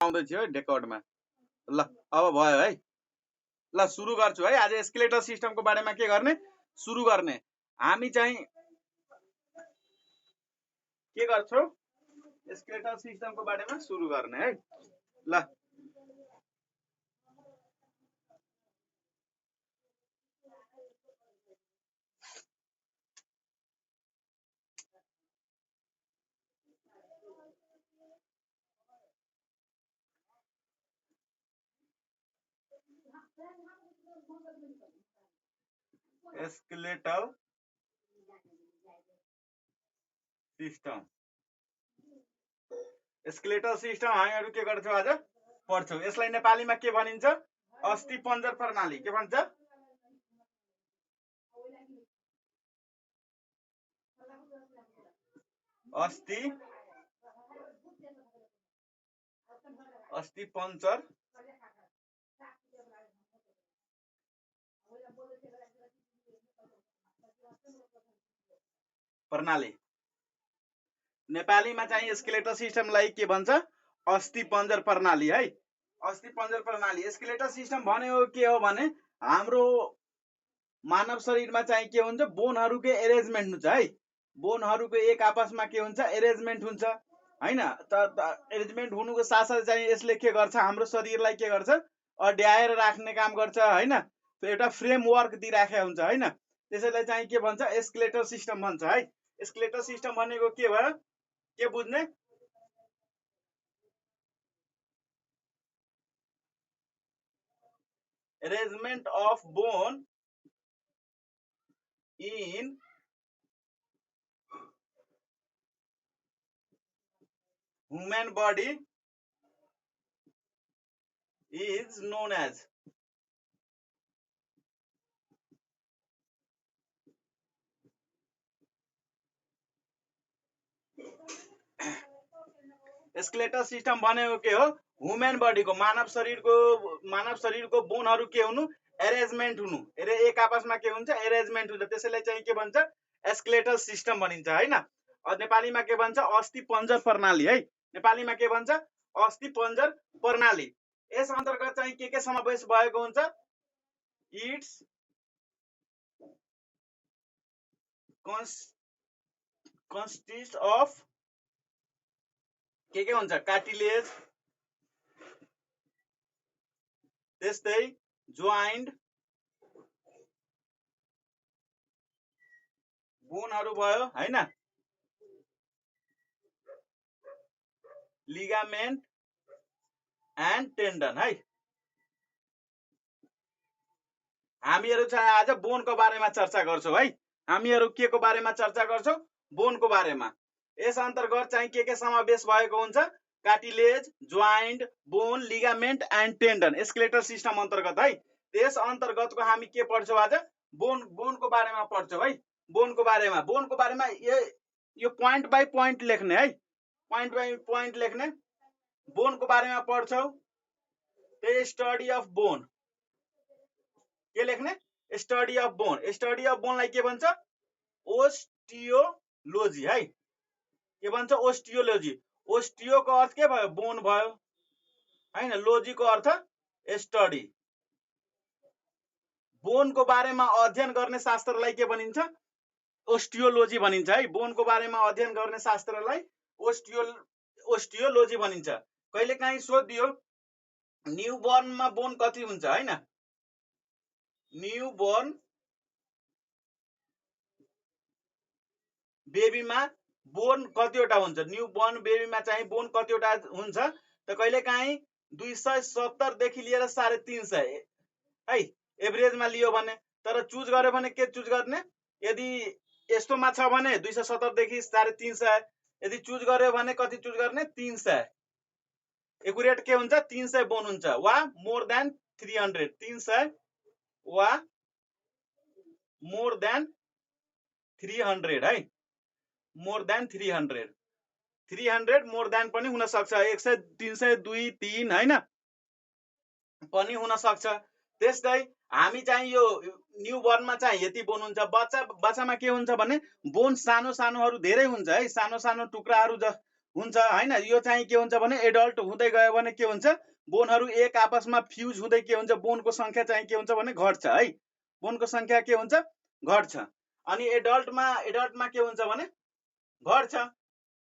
आउँदै थियो डेकोडमा। ल अब भयो है। ल सुरु गर्छु है। आज एस्केलेटर सिस्टमको बारेमा के गर्ने सुरु गर्ने। हामी चाहिँ के गर्छौं एस्केलेटर सिस्टमको बारेमा सुरु गर्ने है। ल एस्केलेटर सिस्टम एस्केलेटर सिस्टम हामीहरु के गर्छौं आज पढ्छौं। यसलाई नेपालीमा के भनिन्छ अस्थिपञ्जर प्रणाली। के भन्छ अस्थिपञ्जर प्रणाली। नेपालीमा चाहिँ एस्केलेटर सिस्टमलाई के भन्छ अस्थिपञ्जर प्रणाली है। अस्थिपञ्जर प्रणाली। एस्केलेटर सिस्टम भनेको के हो भने हाम्रो मानव शरीरमा चाहिँ के हुन्छ बोनहरुको एरेन्जमेन्ट हुन्छ है। बोनहरुको एक आपसमा के हुन्छ एरेन्जमेन्ट हुन्छ हैन। एरेन्जमेन्ट हुनुको साथसाथै चाहिँ यसले के गर्छ हाम्रो शरीरलाई के गर्छ अड्याएर राख्ने काम गर्छ हैन। एउटा फ्रेमवर्क दिइराखेको हुन्छ हैन। त्यसैलाई चाहिँ के भन्छ एस्केलेटर सिस्टम भन्छ है। एस्केलेटर सिस्टम भनेको के भयो के बुझ्ने arrangement of bone in human body is known as escalator system भनेको के हो ह्युमन बडीको मानव शरीरको बोनहरु के हुनु एरेन्जमेन्ट हुनु। एक आपसमा के हुन्छ एरेन्जमेन्ट हुन्छ। त्यसैले चाहिँ के भन्छ एस्केलेटर सिस्टम भनिन्छ हैन। नेपालीमा के भन्छ अस्थिपञ्जर प्रणाली है। नेपालीमा के भन्छ अस्थिपञ्जर प्रणाली। यस अन्तर्गत चाहिँ के समावेश भएको हुन्छ इट्स consists of के हुन्छ कार्टिलेज त्यस्तै जोइन्ट बोनहरु भयो हैन लिगामेन्ट एन्ड टेन्डन है। हामीहरु चाहिँ आज बोनको बारेमा चर्चा गर्छौं है। हामीहरु के को बारेमा चर्चा गर्छौं बोनको बारेमा। यस अन्तर्गत चाहिँ के समावेश भएको हुन्छ cartilage joint bone ligament and tendon skeletal system अन्तर्गत है। त्यस अन्तर्गतको हामी के पढ्छौं आज बोनको बारेमा पढ्छौं है। बोनको बारेमा यो पोइन्ट बाइ पोइन्ट लेख्ने है। पोइन्ट बाइ पोइन्ट लेख्ने बोनको बारेमा पढ्छौं। द स्टडी अफ बोन के लेख्ने study of bone. Study of बोनलाई के भन्छ ओस्टियोलोजी है। के भन्छ ओस्टियोलोजी। ओस्टियो को अर्थ के भयो बोन भयो हैन। लोजी को अर्थ स्टडी। बोन को बारेमा अध्ययन गर्ने शास्त्रलाई के भनिन्छ ओस्टियोलोजी भनिन्छ है। बोन को बारेमा अध्ययन गर्ने शास्त्रलाई ओस्टियोलोजी भनिन्छ। कहिलेकाहीँ सोधियो न्यूबर्नमा बोन कति हुन्छ हैन। न्यूबर्न बेबीमा बोन कतिवटा हुन्छ न्यूबर्न बेबीमा चाहिँ बोन कतिवटा हुन्छ त कहिलेकाहीँ 270 देखि लिएर 350 है एभरेजमा लियो भने। तर चुज गर्यो भने के चुज गर्ने यदि यस्तोमा छ भने 270 देखि 350। यदि चुज गर्यो भने कति चुज गर्ने 300। एक्युरेट के हुन्छ 300 बोन हुन्छ वा मोर देन 300। 300 वा मोर देन 300 है। मोर देन 300 300 मोर देन पनि हुन सक्छ 100 300 2 3 हैन पनि हुन सक्छ। त्यस्तै हामी चाहिँ यो न्यूबर्नमा चाहिँ यति बोन हुन्छ। बच्चामा के हुन्छ भने बोन सानो सानोहरु धेरै हुन्छ है। सानो सानो टुक्राहरु हुन्छ हैन। यो चाहिँ के हुन्छ भने एडल्ट हुँदै गयो भने के हुन्छ, बोनहरू एक आपसमा फ्युज हुँदै के हुन्छ, बोनको संख्या चाहिँ के हुन्छ भने घट्छ है। बोनको संख्या के हुन्छ, घट्छ। अनि एडल्टमा के हुन्छ भने घट्छ।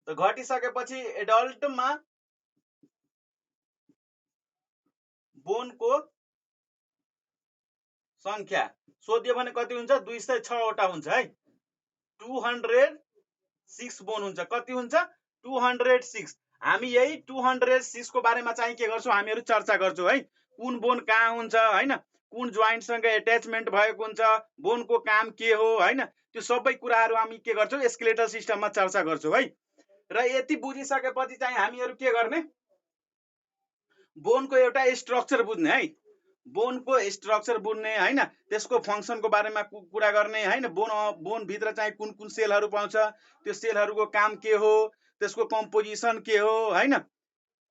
त घटिसकेपछि एडल्टमा बोनको संख्या सोध्यो भने कति हुन्छ, 206 वटा हुन्छ है। 206 बोन हुन्छ। कति हुन्छ, 206। हामी यही 206 को बारेमा चाहिँ के गर्छौँ, हामीहरू चर्चा गर्छौँ है। कुन बोन कहाँ हुन्छ हैन, कुन जोइन्टसँग एट्याचमेन्ट भएको हुन्छ, बोनको काम के हो हैन, त्यो सबै कुराहरू हामी के गर्छौँ, स्केलेटल सिस्टममा चर्चा गर्छौँ है। र यति बुझिसकेपछि चाहिँ हामीहरू के गर्ने, बोनको एउटा स्ट्रक्चर बुझ्ने है। बोनको स्ट्रक्चर बुझ्ने हैन, त्यसको फंक्सनको बारेमा कुरा गर्ने हैन। बोन भित्र चाहिँ कुन कुन सेलहरू पाउँछ, त्यो सेलहरूको काम के हो, त्यसको कम्पोजिसन के हो हैन,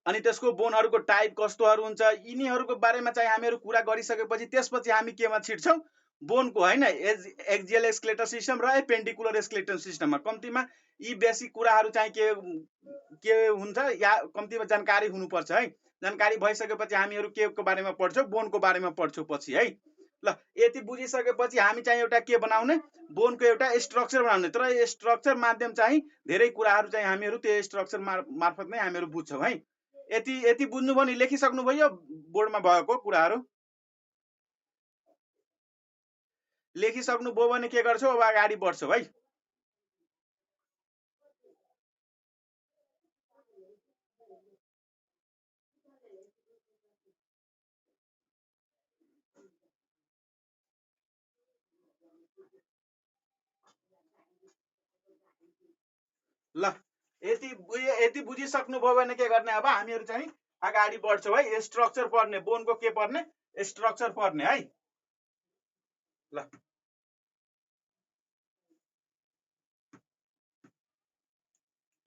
अनि त्यसको बोनहरूको टाइप कस्तोहरू हुन्छ, यिनीहरूको बारेमा चाहिँ हामीहरू कुरा गरिसकेपछि त्यसपछि हामी केमा छिट्छौँ, बोनको हैन एक्जियल स्केलेटल सिस्टम र पेन्डिकुलर स्केलेटल सिस्टममा। कम्तीमा यी बेसिक कुराहरू चाहिँ के हुन्छ, या कम्तीमा जानकारी हुनुपर्छ है। जानकारी भइसकेपछि हामीहरू के को बारेमा पढ्छौँ, बोनको बारेमा पढ्छौँ पछि है। ल यति बुझिसकेपछि हामी चाहिँ एउटा के बनाउने, बोनको एउटा स्ट्रक्चर बनाउने। तर स्ट्रक्चर माध्यम चाहिँ धेरै कुराहरू चाहिँ हामीहरू त्यो स्ट्रक्चर मार्फत नै हामीहरू बुझ्छौँ है। यति बुझ्नुभयो नि, लेखिसक्नुभयो बोर्डमा भएको कुराहरू? लेखिसक्नुभयो भने के गर्छौँ, अब अगाडि बढ्छौँ है। ल यति बुझिसक्नुभयो भने के गर्ने, अब हामीहरू चाहिँ अगाडि बढ्छौँ है। स्ट्रक्चर पढ्ने, बोनको के पढ्ने, स्ट्रक्चर पढ्ने है। ल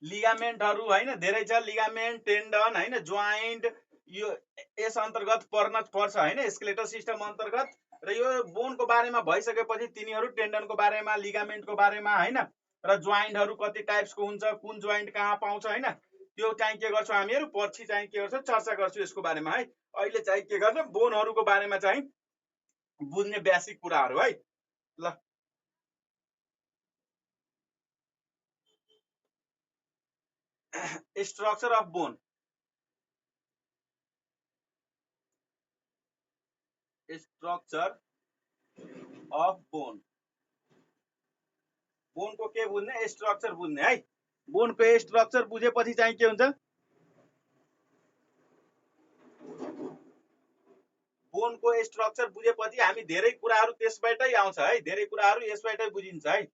लिगामेन्टहरू हैन धेरै छ, लिगामेन्ट, टेन्डन हैन, जोइन्ट, यो यस अन्तर्गत पर्छ हैन, स्केलेटल सिस्टम अन्तर्गत। र यो बोनको बारेमा भइसकेपछि तिनीहरू टेन्डनको बारेमा, लिगामेन्टको बारेमा हैन, र जोइन्टहरू कति टाइप्सको हुन्छ, कुन जोइन्ट कहाँ पाउँछ हैन, त्यो चाहिँ के गर्छौँ हामीहरू पछि चाहिँ के गर्छौँ, चर्चा गर्छौँ यसको बारेमा है। अहिले चाहिँ के गर्छौँ, बोनहरूको बारेमा चाहिँ बुझ्ने बेसिक कुराहरू है। ल structure of bone, structure of bone, बोनको के बुझ्ने, स्ट्रक्चर बुझ्ने है। बोनको स्ट्रक्चर बुझेपछि चाहिँ के हुन्छ, बोनको स्ट्रक्चर बुझेपछि हामी धेरै कुराहरू त्यसबाटै आउँछ है, धेरै कुराहरू यसबाटै बुझिन्छ है।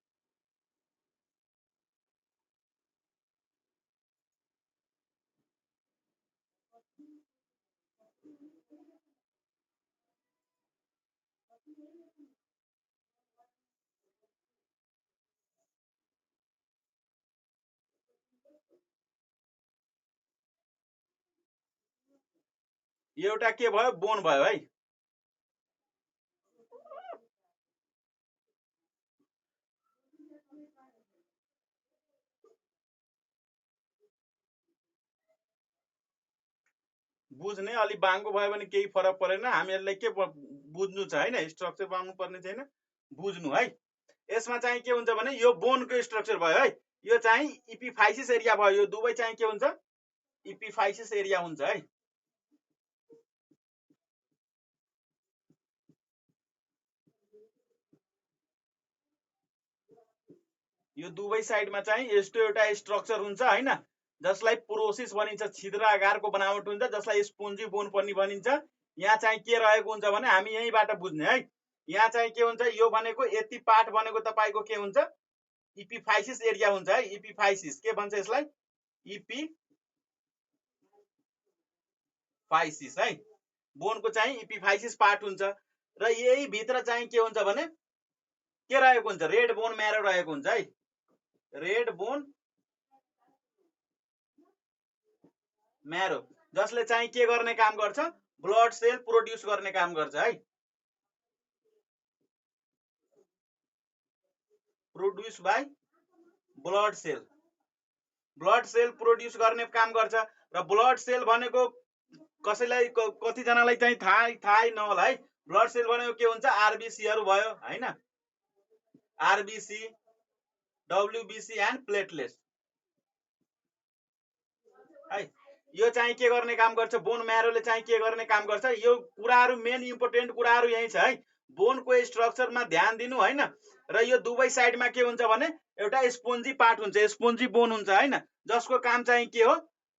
एउटा के भयो, बोन भयो है। बुझ्ने अलि बाङ्गो भयो भने केही फरक परेन, हामीहरूलाई के बुझ्नु छ हैन, स्ट्रक्चर बनाउनु पर्ने छैन, बुझ्नु है। यसमा चाहिँ के हुन्छ भने यो बोनको स्ट्रक्चर भयो है, यो चाहिँ इपिफाइसिस एरिया भयो, यो दुवै चाहिँ के हुन्छ, इपिफाइसिस एरिया हुन्छ है। यो दुवै साइडमा चाहिँ यस्तो एउटा स्ट्रक्चर हुन्छ हैन, जसलाई प्रोसिस भनिन्छ, छिद्र आकारको बनावट हुन्छ, जसलाई स्पोन्जी बोन पनि भनिन्छ। यहाँ चाहिँ के रहेको हुन्छ भने हामी यहीँबाट बुझ्ने है। यहाँ चाहिँ के हुन्छ, यो भनेको यति पार्ट भनेको तपाईँको के हुन्छ, इपिफाइसिस एरिया हुन्छ है। इपिफाइसिस के भन्छ यसलाई, इपिफाइसिस है। बोनको चाहिँ इपिफाइसिस पार्ट हुन्छ। र यही भित्र चाहिँ के हुन्छ भने के रहेको हुन्छ, रेड बोन म्यारो रहेको हुन्छ है। रेड बोन म्यारो, जसले चाहिँ के गर्ने काम गर्छ, ब्लड सेल प्रोड्युस गर्ने काम गर्छ है। Produce by blood cell. Blood cell produce गर्ने काम गर्छ र ब्लड सेल भनेको कसैलाई कतिजनालाई चाहिँ थाहै नहोला है। ब्लड सेल भनेको के हुन्छ, आरबिसीहरू भयो हैन, आरबिसी, डब्ल्युबिसी एन्ड प्लेटलेट्स है। यो चाहिँ के गर्ने काम गर्छ, बोन म्यारोले चाहिँ के गर्ने काम गर्छ, यो कुराहरू मेन इम्पोर्टेन्ट कुराहरू यही छ है। बोनको स्ट्रक्चरमा ध्यान दिनु हैन। र यो दुवै साइडमा के हुन्छ भने एउटा स्पोन्जी पार्ट हुन्छ, स्पोन्जी बोन हुन्छ हैन, जसको काम चाहिँ के हो,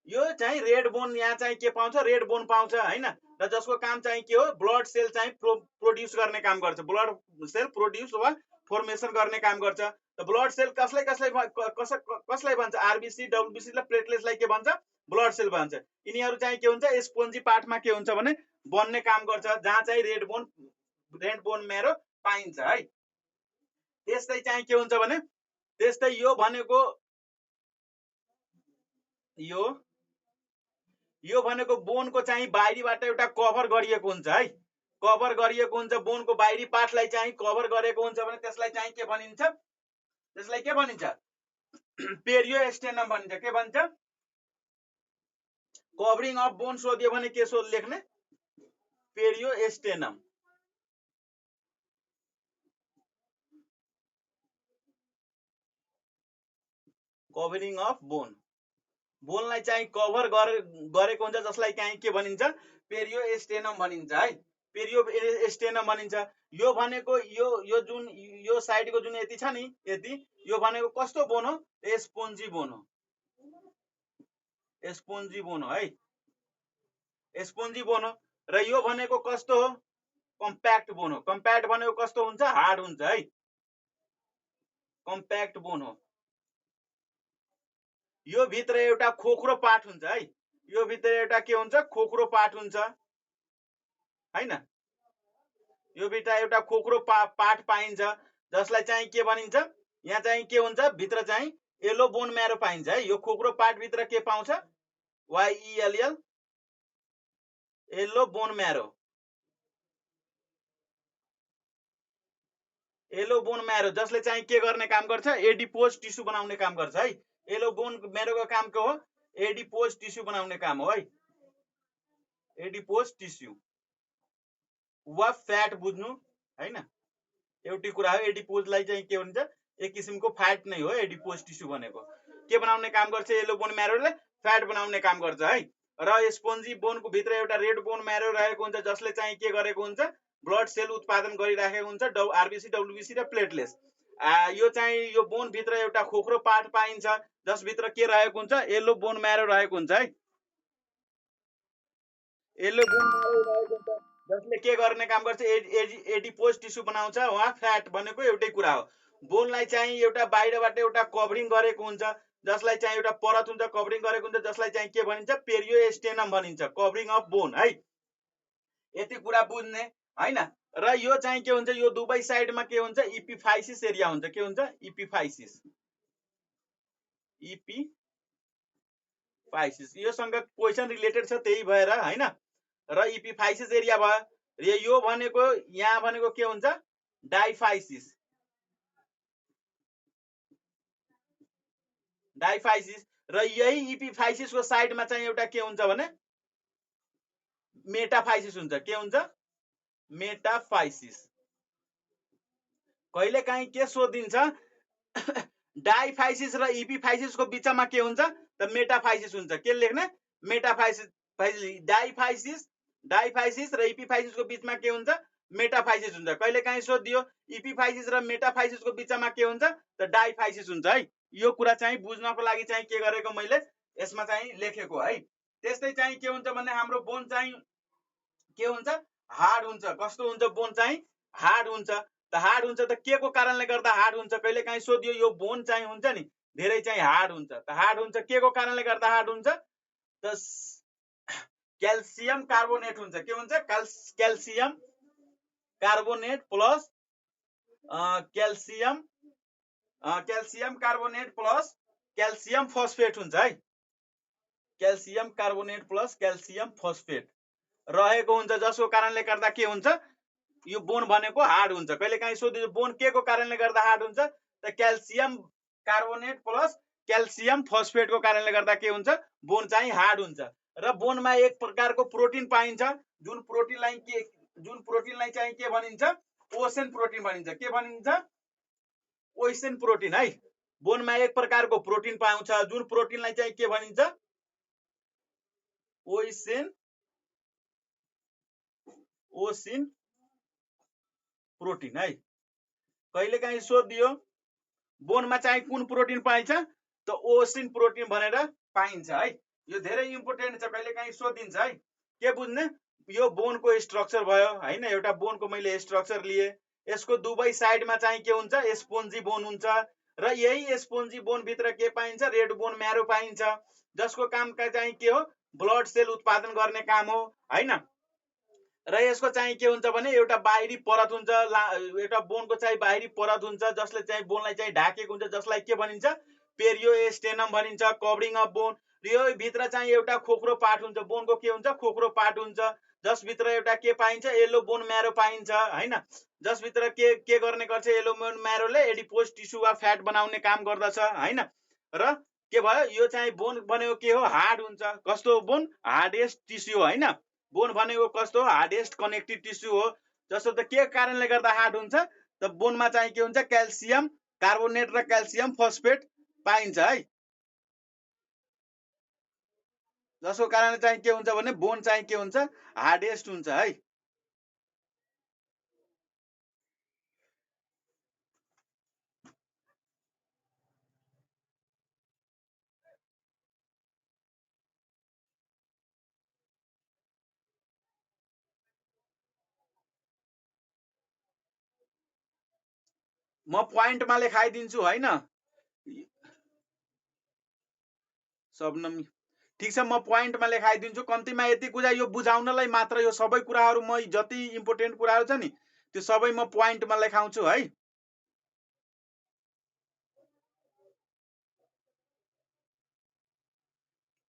यो चाहिँ रेड बोन, यहाँ चाहिँ के पाउँछ, रेड बोन पाउँछ हैन। र जसको काम चाहिँ के हो, ब्लड सेल चाहिँ प्रोड्युस गर्ने काम गर्छ, ब्लड सेल प्रोड्युस वा फर्मेसन गर्ने काम गर्छ। त ब्लड सेल कसलाई कसलाई भन्छ, आरबिसी, डब्ल्युबिसी र प्लेटलेट्सलाई के भन्छ, ब्लड सेल भन्छ। यिनीहरू चाहिँ के हुन्छ, स्पोन्जी पार्टमा के हुन्छ भने बन्ने काम गर्छ, जहाँ चाहिँ रेड बोन मेरो पाइन्छ है। त्यस्तै चाहिँ के हुन्छ भने, त्यस्तै यो भनेको यो भनेको बोनको चाहिँ बाहिरीबाट एउटा कभर गरिएको हुन्छ है, कभर गरिएको हुन्छ, बोनको बाहिरी पार्टलाई चाहिँ कभर गरेको हुन्छ भने त्यसलाई चाहिँ के भनिन्छ, त्यसलाई के भनिन्छ, पेरियोस्टेनम भनिन्छ। के भन्छ, कभरिङ अफ बोन सोध्यो भने के लेख्ने, पेरियोस्टेनम। कभरिङ अफ बोनलाई चाहिँ कभर गरेको हुन्छ, जसलाई चाहिँ के भनिन्छ, पेरियोस्टेनम भनिन्छ है, पेरियोस्टेनम भनिन्छ। यो भनेको यो जुन यो साइडको जुन यति छ नि, यति, यो भनेको कस्तो बोन हो, स्पोन्जी बोन हो, स्पोन्जी बोन हो है, स्पोन्जी बोन हो। र यो भनेको कस्तो हो, कम्प्याक्ट बोन हो। कम्प्याक्ट भनेको कस्तो हुन्छ, हार्ड हुन्छ है, कम्प्याक्ट बोन हो। यो भित्र एउटा खोक्रो पार्ट हुन्छ है, यो भित्र एउटा के हुन्छ, खोक्रो पार्ट हुन्छ हैन, यो भित्र एउटा खोक्रो पार्ट पाइन्छ, जसलाई चाहिँ के भनिन्छ, यहाँ चाहिँ के हुन्छ, भित्र चाहिँ येलो बोन म्यारो पाइन्छ है। यो खोक्रो पार्ट भित्र के पाउँछ, YELL, yellow bone marrow, yellow bone marrow, जसले चाहिँ के गर्ने काम गर्छ, एडिपोज टिस्यु बनाउने काम गर्छ है। येलो बोन म्यारोको काम के हो, एडिपोज टिस्यु बनाउने काम हो है, एडिपोज टिस्यु वा फ्याट बुझ्नु हैन, एउटै कुरा हो। एडिपोजलाई चाहिँ के भन्छ, एक किसिमको फ्याट नै हो एडिपोज टिस्यु भनेको। के बनाउने काम गर्छ, येलो बोन म्यारोले फ्याट बनाउने काम गर्छ है। र स्पोन्जी बोनको भित्र एउटा रेड बोन म्यारो रहेको हुन्छ, जसले चाहिँ के गरेको हुन्छ, ब्लड सेल उत्पादन गरिराखेको हुन्छ, आरबिसी, डब्ल्युबिसी र प्लेटलेट्स। यो चाहिँ यो बोन भित्र एउटा खोक्रो पार्ट पाइन्छ, जसभित्र के रहेको हुन्छ, येलो बोन म्यारो रहेको हुन्छ है, येलो बोन म्यारो रहेको हुन्छ, जसले के गर्ने काम गर्छ, एडिपोज टिस्यु बनाउँछ वा फ्याट भनेको एउटै कुरा हो। बोनलाई चाहिँ एउटा बाहिरबाट एउटा कभरिङ गरेको हुन्छ, जसलाई चाहिँ एउटा परत हुन्छ, कभरिङ गरेको हुन्छ, जसलाई चाहिँ के भनिन्छ, पेरियोस्टेनम भनिन्छ, कभरिङ अफ बोन है। यति कुरा बुझ्ने हैन। र यो चाहिँ के हुन्छ, यो दुवै साइडमा के हुन्छ, इपिफाइसिस एरिया हुन्छ। के हुन्छ, इपिफाइसिस, इपिफाइसिस, योसँग क्वेसन रिलेटेड छ, त्यही भएर हैन। र इपिफाइसिस एरिया भयो। र यो भनेको यहाँ भनेको के हुन्छ, डाइफाइसिस, डाइफाइसिस। र यही इपिफाइसिसको साइडमा चाहिँ एउटा के हुन्छ भने मेटाफाइसिस हुन्छ। के हुन्छ, मेटाफाइसिस। कहिले काहीँ के सोधिन्छ, डाइफाइसिस र इपिफाइसिसको बिचमा के हुन्छ, त मेटाफाइसिस हुन्छ। के लेख्ने, मेटाफाइसिस, डाइफाइसिस र इपिफाइसिसको बिचमा के हुन्छ, मेटाफाइसिस हुन्छ। कहिले काहीँ सोधियो, इपिफाइसिस र मेटाफाइसिसको बिचमा के हुन्छ, त डाइफाइसिस हुन्छ है। यो कुरा चाहिँ बुझ्नको लागि चाहिँ के गरेको मैले यसमा चाहिँ लेखेको है। त्यस्तै चाहिँ के हुन्छ भने हाम्रो बोन चाहिँ के हुन्छ, हार्ड हुन्छ। कस्तो हुन्छ, बोन चाहिँ हार्ड हुन्छ। त हार्ड हुन्छ, त के को कारणले गर्दा हार्ड हुन्छ, कहिले काहीँ सोधियो, यो बोन चाहिँ हुन्छ नि धेरै चाहिँ हार्ड हुन्छ। त हार्ड हुन्छ के को कारणले गर्दा हार्ड हुन्छ, त क्याल्सियम कार्बोनेट हुन्छ। के हुन्छ, calcium carbonate plus calcium carbonate plus calcium phosphate हुन्छ है। Calcium carbonate plus calcium phosphate रहेको हुन्छ, जसको कारणले गर्दा के हुन्छ, यो बोन भनेको हार्ड हुन्छ। कहिले काहीँ सोधियो, बोन के को कारणले गर्दा हार्ड हुन्छ, त क्याल्सियम कार्बोनेट प्लस क्याल्सियम फस्फेटको कारणले गर्दा के हुन्छ, बोन चाहिँ हार्ड हुन्छ। र बोनमा एक प्रकारको प्रोटिन पाइन्छ, जुन प्रोटिनलाई चाहिँ के भनिन्छ, ओसेन प्रोटिन भनिन्छ। के भनिन्छ, ओसेन प्रोटिन है। बोनमा एक प्रकारको प्रोटिन पाउँछ, जुन प्रोटिनलाई चाहिँ के भनिन्छ, ओसिन प्रोटिन है। कहिलेकाहीँ सोधियो बोनमा चाहिँ कुन प्रोटिन पाइन्छ, त ओसिन प्रोटिन भनेर पाइन्छ है। यो धेरै इम्पोर्टेन्ट छ, कहिलेकाहीँ सोधिन्छ है। के बुझ्ने, यो बोनको स्ट्रक्चर भयो हैन, एउटा बोनको मैले स्ट्रक्चर लिए, यसको दुवै साइडमा चाहिँ के हुन्छ, स्पोन्जी बोन हुन्छ। र यही स्पोन्जी बोन भित्र के पाइन्छ, रेड बोन म्यारो पाइन्छ, जसको काम चाहिँ के हो, ब्लड सेल उत्पादन गर्ने काम हो हैन। र यसको चाहिँ के हुन्छ भने एउटा बाहिरी परत हुन्छ, एउटा बोनको चाहिँ बाहिरी परत हुन्छ, जसले चाहिँ बोनलाई चाहिँ ढाकेको हुन्छ, जसलाई के भनिन्छ, पेरियोस्टेनम भनिन्छ, कभरिङ अफ बोन। यो भित्र चाहिँ एउटा खोक्रो पार्ट हुन्छ, बोनको के हुन्छ, खोक्रो पार्ट हुन्छ, जसभित्र एउटा के पाइन्छ, येलो बोन म्यारो पाइन्छ हैन। जसभित्र के गर्ने गर्छ, येलो बोन म्यारोले एडिपोज टिस्यु वा फ्याट बनाउने काम गर्दछ हैन। र के भयो, यो चाहिँ बोन भनेको के हो, हार्ड हुन्छ। कस्तो बोन, हार्डेस्ट टिस्यु हो हैन। बोन भनेको कस्तो, हार्डेस्ट कनेक्टिभ टिस्यु हो। जस्तो त के कारणले गर्दा हार्ड हुन्छ, त बोनमा चाहिँ के हुन्छ, क्याल्सियम कार्बोनेट र क्याल्सियम फस्फेट पाइन्छ है। जसको कारण चाहिँ के हुन्छ भने बोन चाहिँ के हुन्छ, हार्डेस्ट हुन्छ है। म प्वाइन्टमा लेखाइदिन्छु हैन। सबनम ठीक छ, म प्वाइन्टमा लेखाइदिन्छु। कम्तीमा यति कुरा यो बुझाउनलाई मात्र, यो सबै कुराहरू म जति इम्पोर्टेन्ट कुराहरू छ नि, त्यो सबै म प्वाइन्टमा लेखाउँछु है।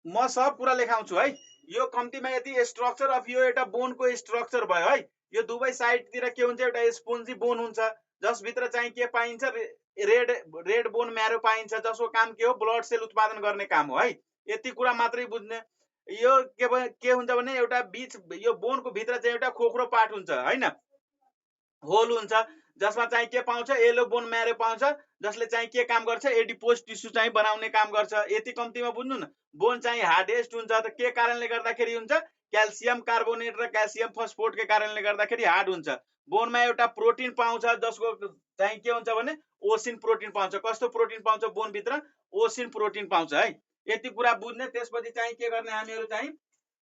म सब कुरा लेखाउँछु है। यो कम्तीमा यति स्ट्रक्चर अफ यो एउटा बोनको स्ट्रक्चर भयो है। यो दुवै साइडतिर के हुन्छ, एउटा स्पोन्जी बोन हुन्छ, जसभित्र चाहिँ के पाइन्छ, रेड बोन म्यारो पाइन्छ, जसको काम के हो, ब्लड सेल उत्पादन गर्ने काम हो है। यति कुरा मात्रै बुझ्ने। यो के हुन्छ भने एउटा बीच, यो बोनको भित्र चाहिँ एउटा खोक्रो पार्ट हुन्छ हैन, होल हुन्छ, जसमा चाहिँ के पाउँछ, येलो बोन म्यारो पाउँछ, जसले चाहिँ के काम गर्छ, एडिपोज टिस्यु चाहिँ बनाउने काम गर्छ। यति कम्तीमा बुझ्नु न। बोन चाहिँ हार्डेस्ट हुन्छ, त के कारणले गर्दाखेरि हुन्छ, क्याल्सियम कार्बोनेट र क्याल्सियम फस्फेटको कारणले गर्दाखेरि हार्ड हुन्छ। बोनमा एउटा प्रोटिन पाउँछ, जसको चाहिँ के हुन्छ भने ओसिन प्रोटिन पाउँछ। कस्तो प्रोटिन पाउँछ, बोनभित्र ओसिन प्रोटिन पाउँछ है। यति कुरा बुझ्ने। त्यसपछि चाहिँ के गर्ने, हामीहरू चाहिँ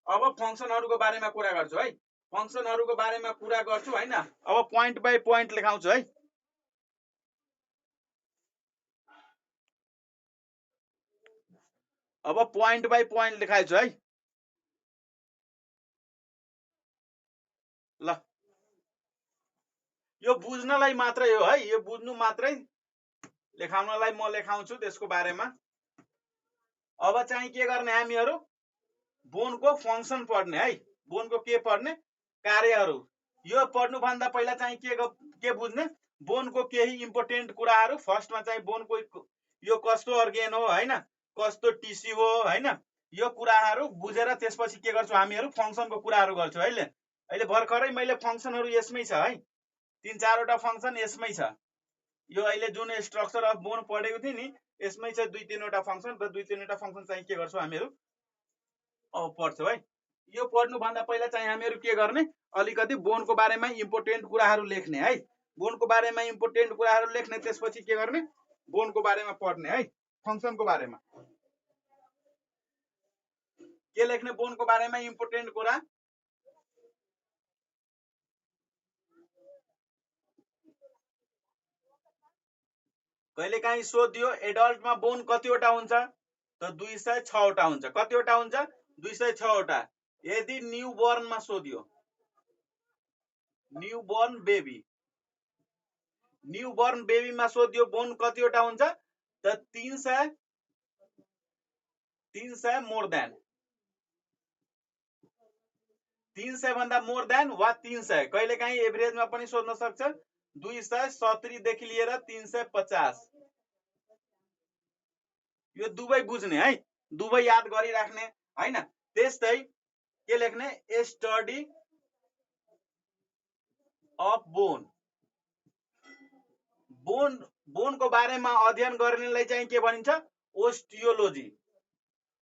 अब फङ्सनहरूको बारेमा कुरा गर्छौँ है। फङ्सनहरूको बारेमा कुरा गर्छु हैन। अब पोइन्ट बाई पोइन्ट लेखाउँछु है। अब पोइन्ट बाई पोइन्ट लेखाइछु है। ल, यो बुझ्नलाई मात्रै हो है, यो बुझ्नु मात्रै, लेखाउनलाई म लेखाउँछु त्यसको बारेमा। अब चाहिँ के गर्ने, हामीहरू बोनको फङ्सन पढ्ने है। बोनको के पढ्ने, कार्यहरू। यो पढ्नुभन्दा पहिला चाहिँ के बुझ्ने, बोनको केही इम्पोर्टेन्ट कुराहरू। फर्स्टमा चाहिँ बोनको यो कस्तो अर्गेन हो हैन, कस्तो टिस्यु हो हैन, यो कुराहरू बुझेर त्यसपछि के गर्छौँ, हामीहरू फङ्सनको कुराहरू गर्छौँ है। अहिले भर्खरै मैले फङ्सनहरू यसमै छ है, 3-4 वटा फङ्सन यसमै छ। यो अहिले जुन स्ट्रक्चर अफ बोन पढेको थिएँ नि, यसमै छ 2-3 वटा फङ्सन, र 2-3 वटा फङ्सन चाहिँ के गर्छौँ हामीहरू, अब पढ्छौँ है। यो पढ्नुभन्दा पहिला चाहिँ हामीहरू के गर्ने, अलिकति बोनको बारेमा इम्पोर्टेन्ट कुराहरू लेख्ने है। बोनको बारेमा इम्पोर्टेन्ट कुराहरू लेख्ने, त्यसपछि के गर्ने, बोनको बारेमा पढ्ने है। फङ्सनको बारेमा के लेख्ने, बोनको बारेमा इम्पोर्टेन्ट कुरा। कहिलेकाहीँ सोधियो, एडल्टमा बोन कतिवटा हुन्छ, त 206 वटा हुन्छ। कतिवटा हुन्छ, 206 वटा। यदि न्यू बोर्नमा सोधियो, newborn baby, newborn बेबीमा सोधियो बोन कतिवटा हुन्छ, त 300 मोर देन, 300 भन्दा मोर देन वा 300। कहिलेकाहीँ एभरेजमा पनि सोध्न सक्छ, 270 देखि लिएर 350। यो दुवै बुझ्ने है, दुवै याद गरिराख्ने हैन। त्यस्तै के लेख्ने, ए स्टडी अफ बोन। बोनको बारेमा अध्ययन गर्नेलाई चाहिँ के भनिन्छ, ओस्टियोलोजी।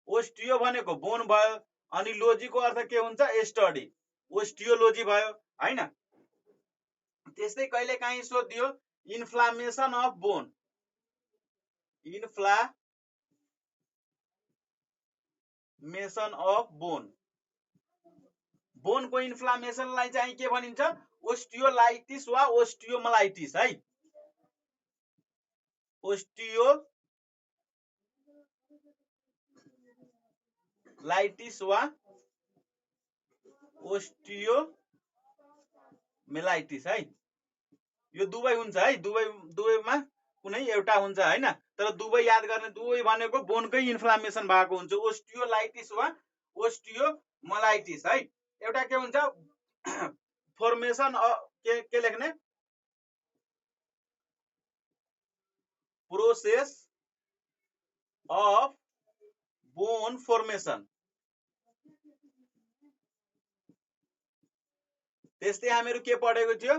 ओस्टियो भनेको बोन भयो, अनि लोजीको अर्थ के हुन्छ, स्टडी, ओस्टियोलोजी भयो हैन। त्यस्तै कहिले काहीँ सोधियो, inflammation of bone. Inflammation of bone, बोनको इन्फ्लामेसनलाई चाहिँ के भनिन्छ, ओस्टियोलाइटिस वा ओस्टियोमलाइटिस है। ओस्टियोलाइटिस वा ओस्टियोमेलाइटिस है। यो दुवै हुन्छ है, दुवैमा कुनै एउटा हुन्छ हैन। तर दुवै याद गर्ने, दुवै भनेको बोनकै इन्फ्लामेसन भएको हुन्छ, ओस्टियोलाइटिस वा ओस्टियोमलाइटिस है। एउटा के हुन्छ, फर्मेसन के लेख्ने, प्रोसेस अफ बोन फर्मेसन। त्यस्तै हामीहरू के पढेको थियो,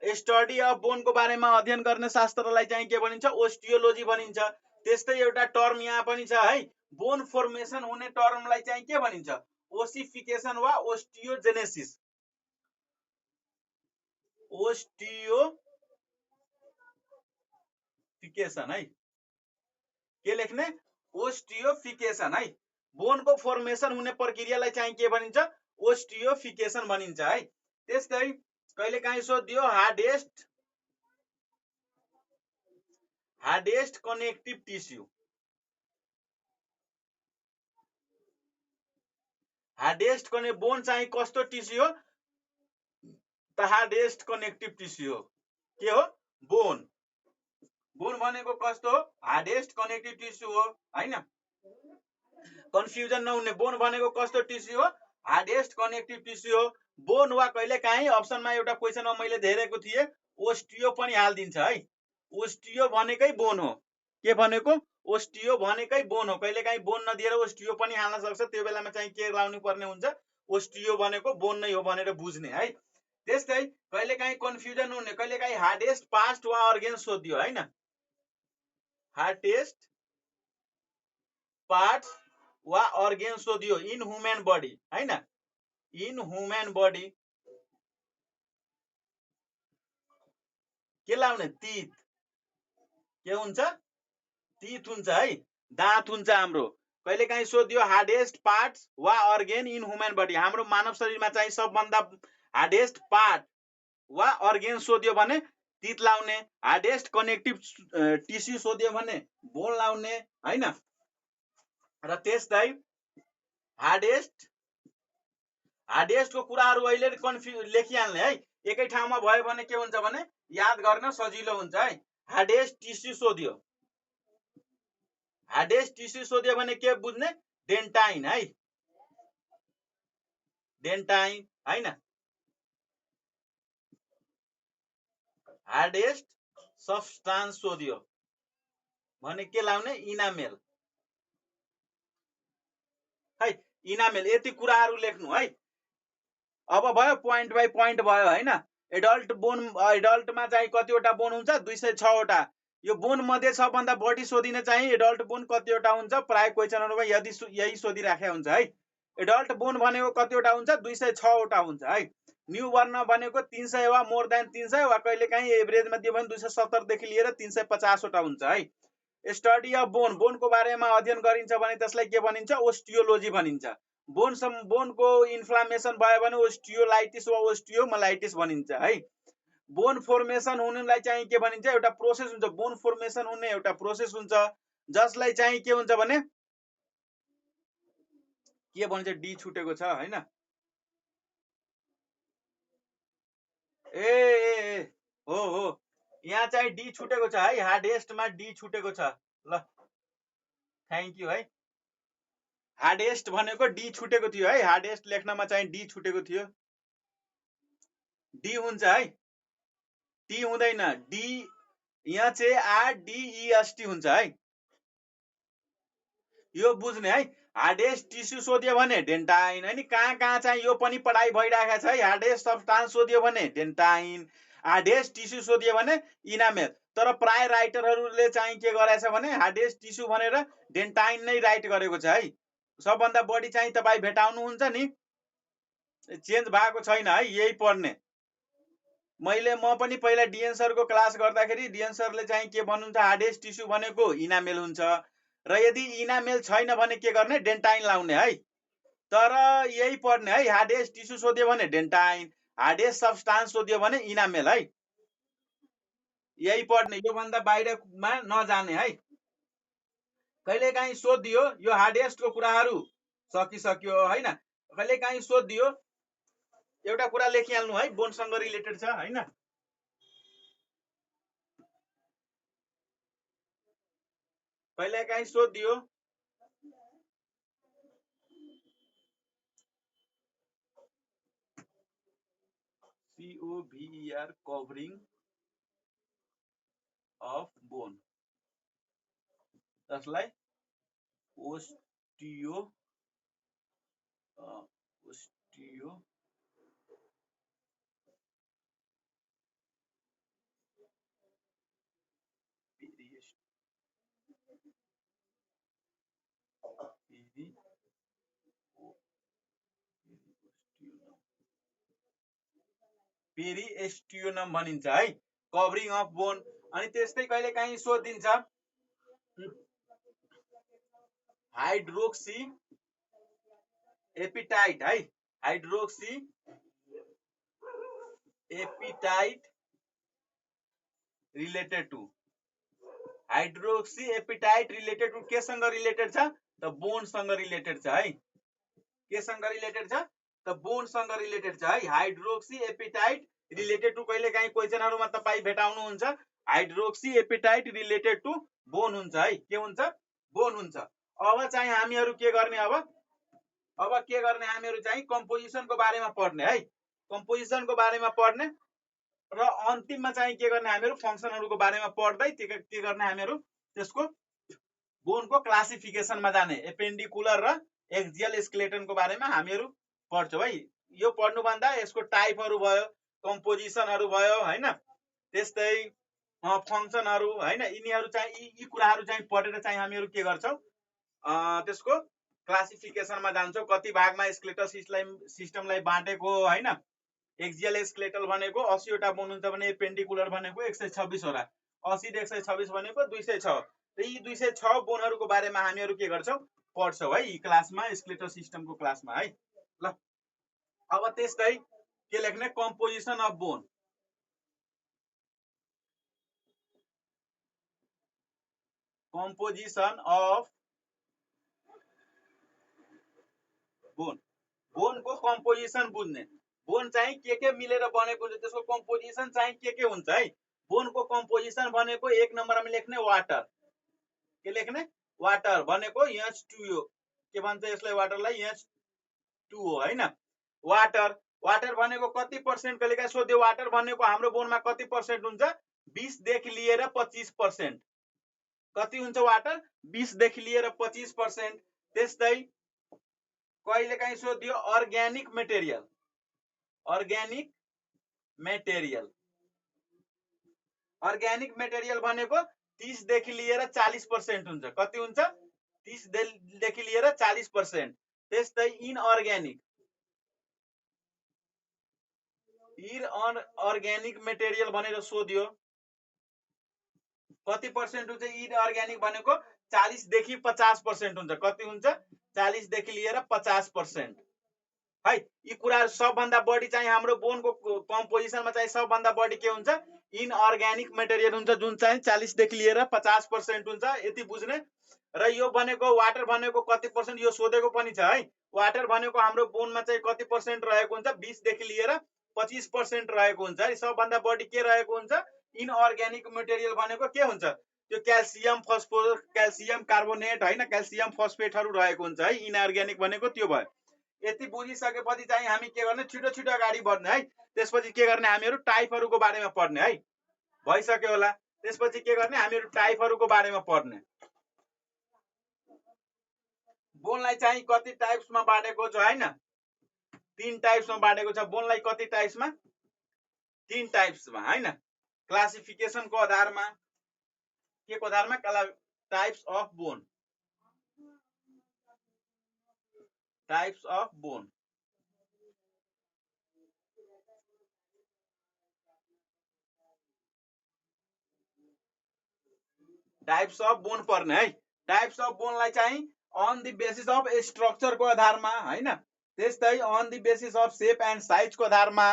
स्टडी अफ बोनको बारेमा अध्ययन गर्ने शास्त्रलाई चाहिँ के भनिन्छ, ओस्टियोलोजी भनिन्छ। त्यस्तै एउटा टर्म यहाँ पनि छ है, बोन फर्मेसन हुने टर्मलाई चाहिँ के भनिन्छ, ओसिफिकेसन वा ओस्टियोजेनेसिस। ओस्टियोफिकेसन है, के लेख्ने, ओस्टियोफिकेसन है। बोनको फर्मेसन हुने प्रक्रियालाई चाहिँ के भनिन्छ, ओस्टियोफिकेसन भनिन्छ है। त्यस्तै कहिले काहीँ सोधियो, हार्डेस्ट कनेक्टिभ टिस्यु। हार्डेस्ट कने बोन चाहिँ कस्तो टिस्यु हो त, हार्डेस्ट कनेक्टिभ टिस्यु हो। के हो, बोन। बोन भनेको कस्तो हो, हार्डेस्ट कनेक्टिभ टिस्यु हो हैन। कन्फ्युजन नहुने, बोन भनेको कस्तो टिस्यु हो, हार्डेस्ट कनेक्टिभ टिस्यु हो। बोन वा कहिले काहीँ अप्सनमा एउटा क्वेसनमा मैले धेरेको थिएँ, ओस्टियो पनि हाल्दिन्छ है। ओस्टियो भनेकै बोन हो। के भनेको, ओस्टियो भनेकै बोन हो। कहिले काहीँ बोन नदिएर ओस्टियो पनि हाल्न सक्छ, त्यो बेलामा चाहिँ के लाउनु पर्ने हुन्छ, ओस्टियो भनेको बोन नै हो भनेर बुझ्ने है। त्यस्तै कहिले काहीँ कन्फ्युजन हुने, कहिले काहीँ हार्डेस्ट पार्ट वा अर्गेन सोधियो हैन, हार्डेस्ट पार्ट वा अर्गेन सोधियो इन ह्युमन बडी हैन। इन ह्युमन बडी के लाउने, तीत। के हुन्छ, तीत हुन्छ है, दाँत हुन्छ हाम्रो। कहिले काहीँ सोधियो, हार्डेस्ट पार्ट वा अर्गेन इन ह्युमन बडी। हाम्रो मानव शरीरमा चाहिँ सबभन्दा हार्डेस्ट पार्ट वा अर्गेन सोधियो भने तीत लाउने, हार्डेस्ट कनेक्टिभ टिस्यु सोधियो भने बोन लाउने हैन। र त्यस्तै हार्डेस्टको कुराहरू अहिले लेखिहाल्ने है, एकै ठाउँमा भयो भने के हुन्छ भने याद गर्न सजिलो हुन्छ है। हार्डेस्ट टिस्यु सोधियो, हार्डेस्ट टिस्यु सोधियो भने के बुझ्ने, डेन्टाइन है, डेन्टाइन हैन। हार्डेस्ट सब्स्टान्स सोधियो भने के लाउने, इनामेल है, इनामेल। यति कुराहरू लेख्नु है। अब भयो, पोइन्ट बाइ पोइन्ट भयो हैन। एडल्टमा चाहिँ कतिवटा बोन हुन्छ, 206 वटा। यो बोन मध्ये सबभन्दा बढी सोधिने चाहिँ एडल्ट बोन कतिवटा हुन्छ, प्राय क्वेसनहरुमा यही सोधिराखेको हुन्छ है। एडल्ट बोन भनेको कतिवटा हुन्छ, 206 वटा हुन्छ है। न्यू बर्न भनेको 300 वा मोर देन 300 वा कहिले काहीँ एभरेजमा दियो भने 270 देखि लिएर 350 वटा हुन्छ है। स्टडी अफ बोन, बोनको बारेमा अध्ययन गरिन्छ भने त्यसलाई के भनिन्छ, ओस्टियोलोजी भनिन्छ। बोनको इन्फ्लामेसन भयो भने ओस्टियोलाइटिस वा ओस्टियोमलाइटिस भनिन्छ है। बोन फर्मेसन हुनुलाई चाहिँ के भनिन्छ, एउटा प्रोसेस हुन्छ। बोन फर्मेसन हुने एउटा प्रोसेस हुन्छ, जसलाई चाहिँ के हुन्छ भने के भन्छ, डी छुटेको छ हैन। ए हो हो, यहाँ चाहिँ डी छुटेको छ है, हार्डेस्टमा डी छुटेको छ। ल थ्याङ्क यू है। हार्डेस्ट भनेको डी छुटेको थियो है, हार्डेस्ट लेख्नमा चाहिँ डी छुटेको थियो। डी हुन्छ है, टी हुँदैन, डी यहाँ चाहिँ आरडीईएसटी हुन्छ है। यो बुझ्ने है। हार्डेस्ट टिस्यु सोध्यो भने डेन्टाइन हैन, कहाँ कहाँ चाहिँ यो पनि पढाइ भइरहेको छ है। हार्डेस्ट सब्स्टान्स सोध्यो भने डेन्टाइन, हार्डेस्ट टिस्यु सोध्यो भने इनामेल। तर प्राय राइटरहरूले चाहिँ के गरेछ भने हार्डेस्ट टिस्यु भनेर डेन्टाइन नै राइट गरेको छ है। सबभन्दा बढी चाहिँ तपाईँ भेटाउनुहुन्छ नि, चेन्ज भएको छैन है, यही पढ्ने। म पनि पहिला डिएन सरको क्लास गर्दाखेरि डिएन सरले चाहिँ के भन्नुहुन्छ, हार्डेस्ट टिस्यु भनेको इनामेल हुन्छ, र यदि इनामेल छैन भने के गर्ने, डेन्टाइन लाउने है। तर यही पढ्ने है, हार्डेस्ट टिस्यु सोध्यो भने डेन्टाइन, हार्डेस्ट सब्स्टान्स सोध्यो भने इनामेल है, यही पढ्ने, यो भन्दा बाहिरमा नजाने है। कहिलेकाहीँ सोधियो यो हार्डेस्टको कुराहरू सकिसक्यो हैन, कहिलेकाहीँ सोधियो एउटा कुरा लेखिहाल्नु है, बोनसँग रिलेटेड छ हैन। कहिलेकाहीँ सोधियो COVER, कभरिङ अफ बोन, जसलाई ओस्टियो पेरिएस्टियोनम भनिन्छ है, कभरिङ अफ बोन। अनि त्यस्तै कहिलेकाहीँ सोधिन्छ हाइड्रोक्सी एपिटाइट है, hydroxyapatite related to, hydroxyapatite related to केसँग रिलेटेड छ त बोनसँग रिलेटेड छ है। केसँग रिलेटेड छ त बोनसँग रिलेटेड छ है। हाइड्रोक्सी एपिटाइट रिलेटेड टु कहिलेकाहीँ क्वेसनहरुमा तपाई भेटाउनुहुन्छ, hydroxyapatite related to bone हुन्छ है। के हुन्छ, बोन हुन्छ। अब चाहिँ हामीहरु के गर्ने, अब के गर्ने, हामीहरु चाहिँ कम्पोजिसनको बारेमा पढ्ने है, कम्पोजिसनको बारेमा पढ्ने र अन्तिममा चाहिँ के गर्ने, हामीहरु फंक्सनहरुको बारेमा पढ्दै के गर्ने, हामीहरु त्यसको बोनको क्लासिफिकेसनमा जाने, एपेन्डिकुलर र एक्सियल स्केलेटनको बारेमा हामीहरु पढ्छौं है। यो पढ्नु भन्दा यसको टाइपहरु भयो, कम्पोजिसनहरु भयो हैन, त्यस्तै फंक्सनहरु हैन, यिनीहरु चाहिँ यी कुराहरु चाहिँ पढेर चाहिँ हामीहरु के गर्छौं, त्यसको क्लासिफिकेसनमा जान्छौं। कति भागमा स्केलेटल सिस्टमलाई बाँटेको हैन, एक्सियल स्केलेटल भनेको 80 वटा बोन हुन्छ भने एपेन्डिकुलर भनेको 126 वटा, 80 र 126 भनेको 206। र यी 206 बोनहरुको बारेमा हामीहरु के गर्छौं, पढ्छौं है यी क्लासमा, स्केलेटल सिस्टमको क्लासमा है। ल अब त्यस्तै के लेख्ने, composition of bone, composition of bone, बोनको कम्पोजिसन बुझ्ने, बोन चाहिँ के मिलेर बनेको हुन्छ, त्यसको कम्पोजिसन चाहिँ के हुन्छ है। बोनको कम्पोजिसन भनेको 1 नम्बरमा लेख्ने वाटर, के लेख्ने, वाटर भनेको H2O, के भन्छ यसलाई, वाटरलाई H2O हैन। वाटर, वाटर भनेको कति पर्सेन्ट, कहिलेकाहीँ सोध्यो वाटर भनेको हाम्रो बोनमा कति पर्सेन्ट हुन्छ, 20 देखि लिएर 25%। कति हुन्छ वाटर, 20 देखि लिएर 25%। त्यस्तै कहिलेकाहीँ सोध्यो organic material, organic material, organic material भनेको 30 देखि लिएर 40% हुन्छ। कति हुन्छ, 30 देखि लिएर 40%। त्यस्तै इनअर्ग्यानिक, इनअर्ग्यानिक मेटेरियल भनेर सोध्यो, कति पर्सेन्ट हुन्छ, इनअर्ग्यानिक भनेको 40 देखि 50% हुन्छ। कति हुन्छ, 40 देखि लिएर 50% है। यी कुराहरु सबभन्दा बढी चाहिँ हाम्रो बोनको कम्पोजिसनमा चाहिँ सबभन्दा बढी के हुन्छ, इनअर्ग्यानिक मेटेरियल हुन्छ, जुन चाहिँ 40 देखि लिएर 50% हुन्छ। यति बुझ्ने। र यो भनेको वाटर भनेको कति पर्सेन्ट, यो सोधेको पनि छ है। वाटर भनेको हाम्रो बोनमा चाहिँ कति पर्सेन्ट रहेको हुन्छ, 20 देखि लिएर 25% रहेको हुन्छ है। सबभन्दा बढी के रहेको हुन्छ, इनअर्ग्यानिक मेटेरियल भनेको के हुन्छ, त्यो क्याल्सियम फस्फोरस, क्याल्सियम कार्बोनेट हैन, क्याल्सियम फस्फेटहरु रहेको हुन्छ है। इनअर्ग्यानिक भनेको त्यो भयो। यति बुझिसकेपछि चाहिँ हामी के गर्ने, छिटो छिटो अगाडि बढ्ने है। त्यसपछि के गर्ने, हामीहरु टाइपहरुको बारेमा पढ्ने है। भइसक्यो होला। त्यसपछि के गर्ने, हामीहरु टाइपहरुको बारेमा पढ्ने। बोनलाई चाहिँ कति टाइप्समा बाँडेको छ हैन, 3 टाइप्समा बाँडेको छ। बोनलाई कति टाइप्समा? 3 टाइप्समा हैन। क्लासिफिकेसनको आधारमा, के को आधारमा? Types of bone, types of bone. Types of bone पर्ने है। टाइप्स अफ बोनलाई चाहिँ अन द बेसिस अफ स्ट्रक्चरको आधारमा हैन, त्यस्तै on the basis of shape and साइजको आधारमा,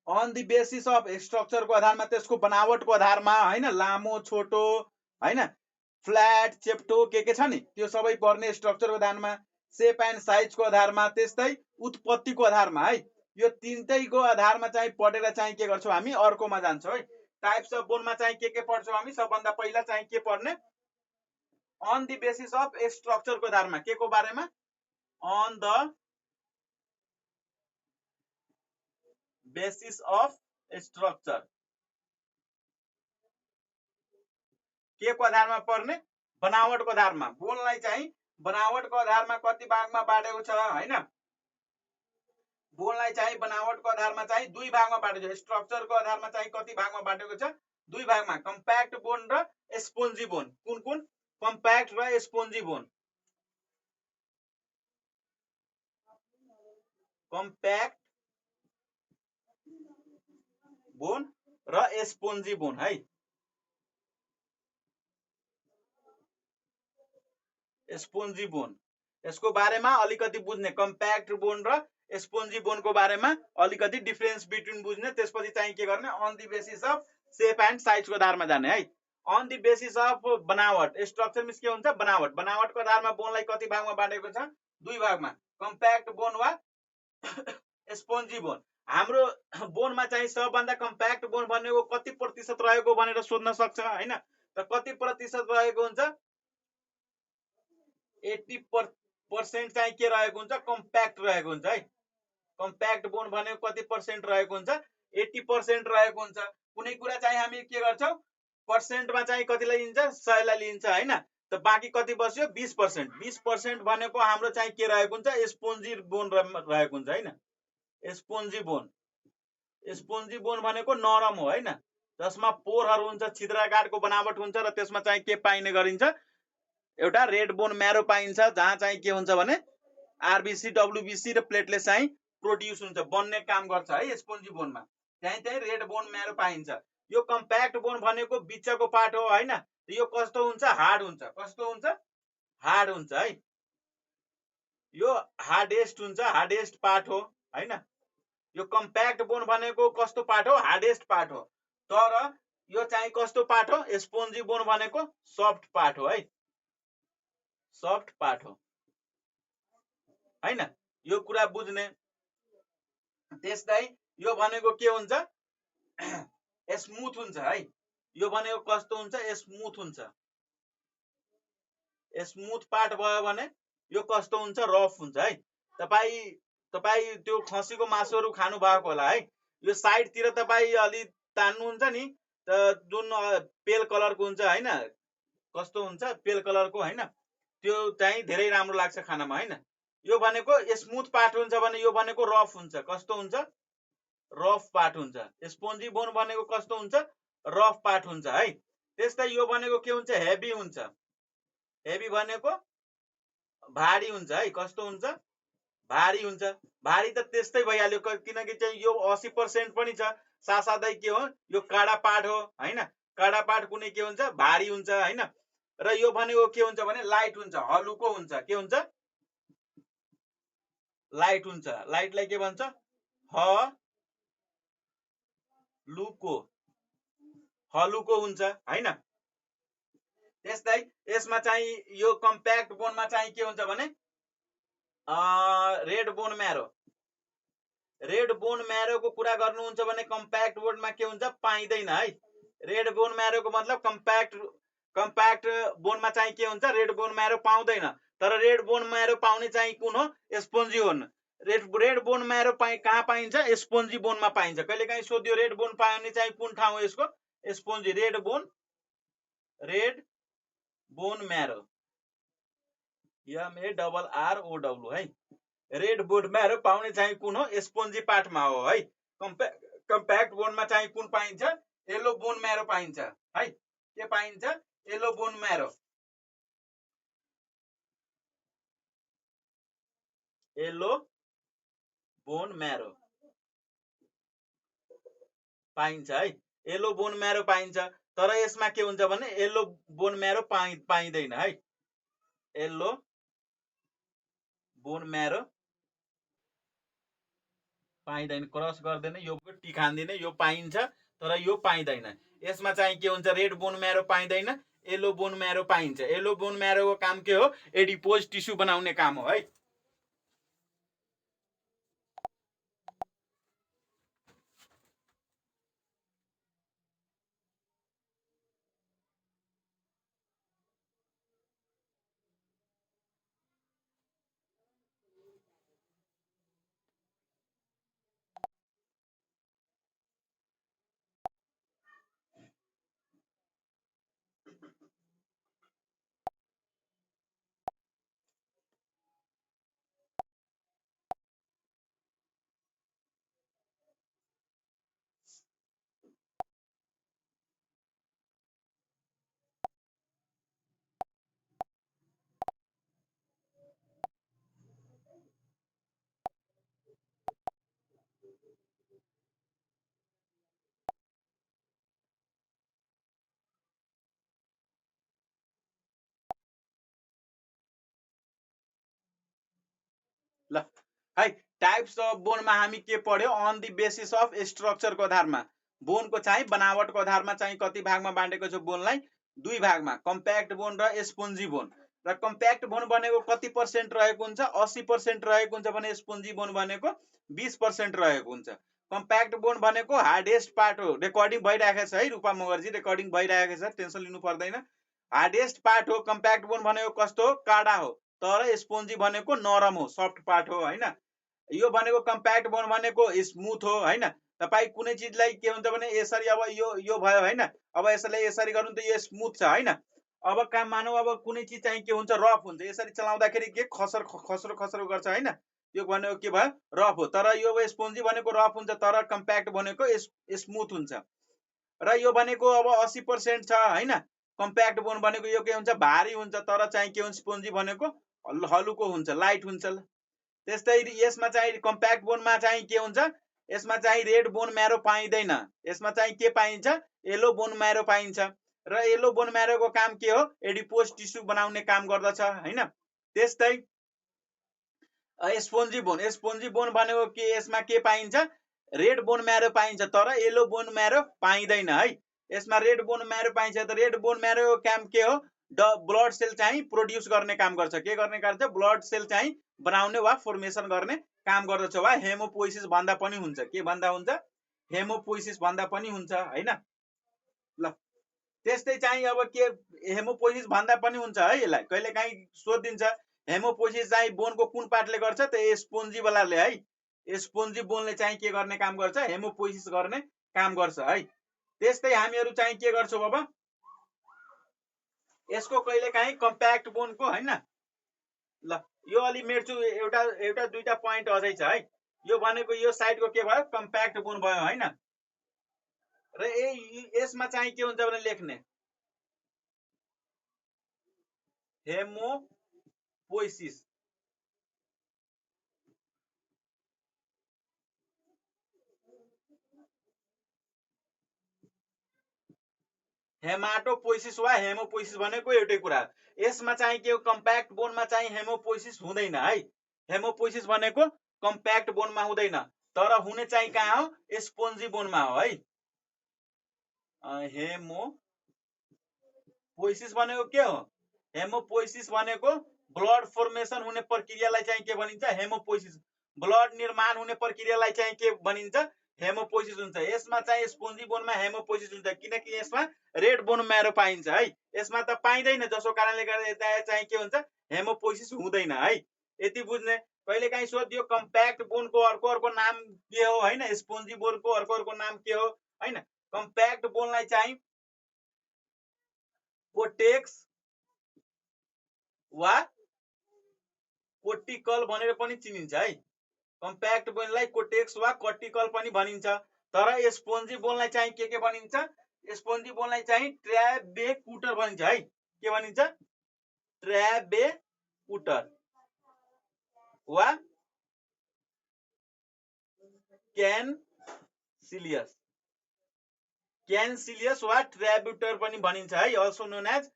अन द बेसिस अफ स्ट्रक्चरको आधारमा, त्यसको बनावटको आधारमा हैन, लामो छोटो हैन, फ्ल्याट चेप्टो के छ नि त्यो सबै पर्ने स्ट्रक्चरको आधारमा, शेप एन्ड साइजको आधारमा, त्यस्तै उत्पत्तिको आधारमा है। यो तीनटैको आधारमा चाहिँ पढेर चाहिँ के गर्छौं हामी? अर्कोमा जान्छौं है। टाइप्स अफ बोनमा चाहिँ के पढ्छौं हामी? सबभन्दा पहिला चाहिँ के पढ्ने? अन द बेसिस अफ स्ट्रक्चरको आधारमा, के को बारेमा? On the basis of structure, के को आधारमा पर्ने? बनावटको आधारमा। बोनलाई चाहिँ बनावटको आधारमा कति भागमा बाँडेको छ हैन? बोनलाई चाहिँ बनावटको आधारमा चाहिँ 2 भागमा बाँडेको छ। स्ट्रक्चरको आधारमा चाहिँ कति भागमा बाँडेको छ? 2 भागमा, कम्प्याक्ट बोन र स्पोन्जी बोन। कुन कुन? कम्प्याक्ट र स्पोन्जी बोन। कम्प्याक्ट बोन र स्पोन्जी बोन है। स्पोन्जी बोन, यसको बारेमा अलिकति बुझ्ने, कम्प्याक्ट बोन र स्पोन्जी बोनको बारेमा अलिकति डिफरेन्स बिट्विन बुझ्ने, त्यसपछि चाहिँ के गर्ने? On the basis of shape and साइजको आधारमा जाने है। अन द बेसिस अफ बनावट, स्ट्रक्चर मिन्स के हुन्छ? बनावट। बनावटको आधारमा बोनलाई कति भागमा बाँडेको छ? 2 भागमा, कम्प्याक्ट बोन वा स्पोन्जी बोन। हाम्रो बोनमा चाहिँ सबभन्दा कम्प्याक्ट बोन भनेको कति प्रतिशत रहेको भनेर सोध्न सक्छ हैन? त कति प्रतिशत रहेको हुन्छ? 80% चाहिँ के रहेको हुन्छ? कम्प्याक्ट रहेको हुन्छ है। कम्प्याक्ट बोन भनेको कति पर्सेन्ट रहेको हुन्छ? 80% रहेको हुन्छ। कुनै कुरा चाहिँ हामी के गर्छौं? पर्सेन्टमा चाहिँ कतिलाई लिन्छ? 100 लाई लिन्छ हैन? त बाँकी कति बस्यो? 20%। 20% भनेको हाम्रो चाहिँ के रहेको हुन्छ? स्पोन्जी बोन रहेको हुन्छ हैन? Spongy bone. स्पोन्जी बोन भनेको नरम हो हैन, जसमा पोरहरू हुन्छ, छिद्राकारको बनावट हुन्छ र त्यसमा चाहिँ के पाइने गरिन्छ? एउटा रेड बोन म्यारो पाइन्छ, जहाँ चाहिँ के हुन्छ भने आरबीसी, डब्ल्यूबीसी र प्लेटलेट्स चाहिँ प्रोड्युस हुन्छ, बन्ने काम गर्छ है स्पोन्जी बोनमा। त्यही रेड बोन म्यारो पाइन्छ। यो कम्प्याक्ट बोन भनेको बिचको पार्ट हो हैन? यो कस्तो हुन्छ? हार्ड हुन्छ। कस्तो हुन्छ? हार्ड हुन्छ है। यो हार्डेस्ट हुन्छ, हार्डेस्ट पार्ट हो हैन? यो कम्प्याक्ट बोन भनेको कस्तो पार्ट हो? हार्डेस्ट पार्ट हो। तर यो चाहिँ कस्तो पार्ट हो? स्पोन्जी बोन भनेको सफ्ट पार्ट हो है, सफ्ट पार्ट हो हैन? यो कुरा बुझ्ने। त्यस्तै यो भनेको के हुन्छ? स्मुथ हुन्छ है। यो भनेको कस्तो हुन्छ? स्मुथ हुन्छ। स्मुथ पार्ट भयो भने यो कस्तो हुन्छ? रफ हुन्छ है। तपाई त्यो खसीको मासुहरू खानु भएको होला है। यो साइडतिर तपाई अलि तान्नुहुन्छ नि, त जुन पेल कलरको हुन्छ हैन? कस्तो हुन्छ? पेल कलरको हैन? त्यो चाहिँ धेरै राम्रो लाग्छ खानामा हैन? यो भनेको स्मुथ पार्ट हुन्छ भने यो भनेको रफ हुन्छ। कस्तो हुन्छ? रफ पार्ट हुन्छ। स्पोन्जी बोन भनेको कस्तो हुन्छ? रफ पार्ट हुन्छ है। त्यस्तै यो भनेको के हुन्छ? हेभी हुन्छ। हेभी भनेको भारी हुन्छ है। कस्तो हुन्छ? भारी हुन्छ। भारी त त्यस्तै भइहाल्यो, किनकि चाहिँ यो 80% पनि छ, साथसाथै के हो? यो काडा पार्ट हो हैन? काडा पार्ट कुनै के हुन्छ? भारी हुन्छ हैन? र यो भनेको के हुन्छ भने लाइट हुन्छ, हलुको हुन्छ। के हुन्छ? लाइट हुन्छ। लाइटलाई के भन्छ? हलुको, हलुको हुन्छ हैन? त्यस्तै यसमा चाहिँ यो कम्प्याक्ट बोनमा चाहिँ के हुन्छ भने रेड बोन म्यारो, रेड बोन म्यारोको कुरा गर्नुहुन्छ भने कम्प्याक्ट बोनमा के हुन्छ? पाइदैन है। रेड बोन म्यारोको मतलब कम्प्याक्ट बोनमा चाहिँ के हुन्छ? रेड बोन म्यारो पाउँदैन। तर रेड बोन म्यारो पाउने चाहिँ कुन हो? Spongy bone. रेड बोन म्यारो कहाँ पाइन्छ? स्पोन्जी बोनमा पाइन्छ। कहिलेकाहीँ सोध्यो रेड बोन पाउने चाहिँ कुन ठाउँ हो यसको? स्पोन्जी। रेड बोन म्यारो MARROW है। रेड बोन म्यारो पाउने चाहिँ कुन हो? स्पोन्जी पार्टमा हो है। कम्प्याक्ट बोनमा चाहिँ कुन पाइन्छ? येलो बोन म्यारो पाइन्छ है। के पाइन्छ? Yellow bone marrow. Yellow bone marrow पाइन्छ है। येलो बोन म्यारो पाइन्छ। तर यसमा के हुन्छ भने येलो बोन म्यारो पाइँदैन है। येलो बोन म्यारो पाइँदैन, क्रस गर्दैन, यो टी खाँदैन, यो पाइन्छ तर यो पाइँदैन। यसमा चाहिँ के हुन्छ? रेड बोन म्यारो पाइँदैन, येलो बोन म्यारो पाइन्छ। येलो बोन म्यारोको काम के हो? एडिपोज टिस्यु बनाउने काम हो है। ल है, टाइप्स अफ बोनमा हामी के पढ्यो? अन द बेसिस अफ स्ट्रक्चरको आधारमा, बोनको चाहिँ बनावटको आधारमा चाहिँ कति भागमा बाँडेको छ बोनलाई? 2 भागमा, कम्प्याक्ट बोन र स्पोन्जी बोन। र कम्प्याक्ट बोन भनेको कति % रहेको हुन्छ? 80% रहेको हुन्छ भने स्पोन्जी बोन भनेको 20% रहेको हुन्छ। कम्प्याक्ट बोन भनेको हार्डेस्ट पार्ट हो। रेकर्डिङ भइरहेको छ है रूपा मगरजी, रेकर्डिङ भइरहेको छ, टेन्सन लिनु पर्दैन। हार्डेस्ट पार्ट हो कम्प्याक्ट बोन भनेको। कस्तो हो? काडा हो। तर स्पोन्जी भनेको नरम हो, सफ्ट पार्ट हो हैन। यो भनेको कम्प्याक्ट बोन भनेको स्मुथ हो हैन। तपाई कुनै चीजलाई के हुन्छ भने यसरी अब यो भयो हैन, अब यसलाई यसरी गर्नु त यो स्मुथ छ हैन। अब काम मानौ अब कुनै चीज चाहिँ के हुन्छ? रफ हुन्छ। यसरी चलाउँदाखेरि के खसरो खसरो गर्छ हैन, यो भनेको के भयो? रफ हो। तर यो स्पोन्जी भनेको रफ हुन्छ, तर कम्प्याक्ट भनेको स्मुथ हुन्छ। र यो भनेको अब 80% छ हैन। कम्प्याक्ट बोन भनेको यो के हुन्छ? भारी हुन्छ, तर चाहिँ के हुन्छ? स्पोन्जी भनेको हलुको हुन्छ, लाइट हुन्छ। त्यस्तै यसमा चाहिँ कम्प्याक्ट बोनमा चाहिँ के हुन्छ? यसमा चाहिँ रेड बोन म्यारो पाइँदैन। यसमा चाहिँ के पाइन्छ? येलो बोन म्यारो पाइन्छ। र येलो बोन म्यारोको काम के हो? एडिपोज टिस्यु बनाउने काम गर्दछ हैन। त्यस्तै स्पोन्जी बोन, स्पोन्जी बोन भनेको के? यसमा के पाइन्छ? रेड बोन म्यारो पाइन्छ, तर येलो बोन म्यारो पाइँदैन है। यसमा रेड बोन म्यारो पाइन्छ, त रेड बोन म्यारोको काम के हो? ब्लड सेल चाहिँ प्रोड्युस गर्ने काम गर्छ। के गर्ने गर्छ? ब्लड सेल चाहिँ बनाउने वा फर्मेसन गर्ने काम गर्दछ, वा हेमोपोइसिस भन्दा पनि हुन्छ। के भन्दा हुन्छ? हेमोपोइसिस भन्दा पनि हुन्छ हैन। ल त्यस्तै चाहिँ अब के हेमोपोइसिस भन्दा पनि हुन्छ है। यसलाई कहिलेकाहीँ सोधिदिन्छ, हेमोपोइसिस चाहिँ बोनको कुन पार्टले गर्छ? त स्पोन्जी वालाले है। स्पोन्जी बोनले चाहिँ के गर्ने काम गर्छ? हेमोपोइसिस गर्ने काम गर्छ है। त्यस्तै हामीहरू चाहिँ के गर्छौँ अब? यसको कहिलेकाहीँ कम्प्याक्ट बोनको हैन। ल यो अलि मेट्छु, एउटा दुईटा पोइन्ट अझै छ है। यो भनेको यो साइडको के भयो? कम्प्याक्ट बोन भयो हैन। र यसमा चाहिँ के हुन्छ भने लेख्ने हेमोपोइसिस। हेमाटोपोइसिस वा हेमोपोइसिस भनेको एउटै कुरा। यसमा चाहिँ के हो? कम्प्याक्ट बोनमा चाहिँ हेमोपोइसिस हुँदैन है। हेमोपोइसिस भनेको कम्प्याक्ट बोनमा हुँदैन, तर हुने चाहिँ कहाँ हो? स्पोन्जी बोनमा हो है। हेमोपोइसिस भनेको के हो? हेमोपोइसिस भनेको ब्लड फर्मेसन हुने प्रक्रियालाई चाहिँ के भनिन्छ? हेमोपोइसिस। ब्लड निर्माण हुने प्रक्रियालाई चाहिँ के भनिन्छ? हेमोपोइसिस हुन्छ। यसमा चाहिँ स्पोन्जी बोनमा हेमोपोइसिस हुन्छ, किनकि यसमा रेड बोन म्यारो पाइन्छ है। यसमा त पाइँदैन, जसो कारणले गर्दा यता चाहिँ के हुन्छ? हेमोपोइसिस हुँदैन है। यति बुझ्ने। कहिलेकाहीँ सोधियो कम्प्याक्ट बोनको अर्को नाम के हो हैन, स्पोन्जी बोनको अर्को नाम के हो हैन। कम्प्याक्ट बोनलाई चाहिँ पोटेक्स वा कोर्टिकल भनेर पनि चिनिन्छ है। कम्प्याक्ट बोनलाई कोर्टेक्स वा कोर्टिकल पनि भनिन्छ। तर स्पोन्जी बोनलाई चाहिँ के भनिन्छ? स्पोन्जी बोनलाई चाहिँ ट्राबेकुटर भनिन्छ है। के भनिन्छ? ट्राबेकुटर वा क्यानसिलियस। क्यानसिलियस वा ट्राब्युटर पनि भनिन्छ है। अल्सो नोन एज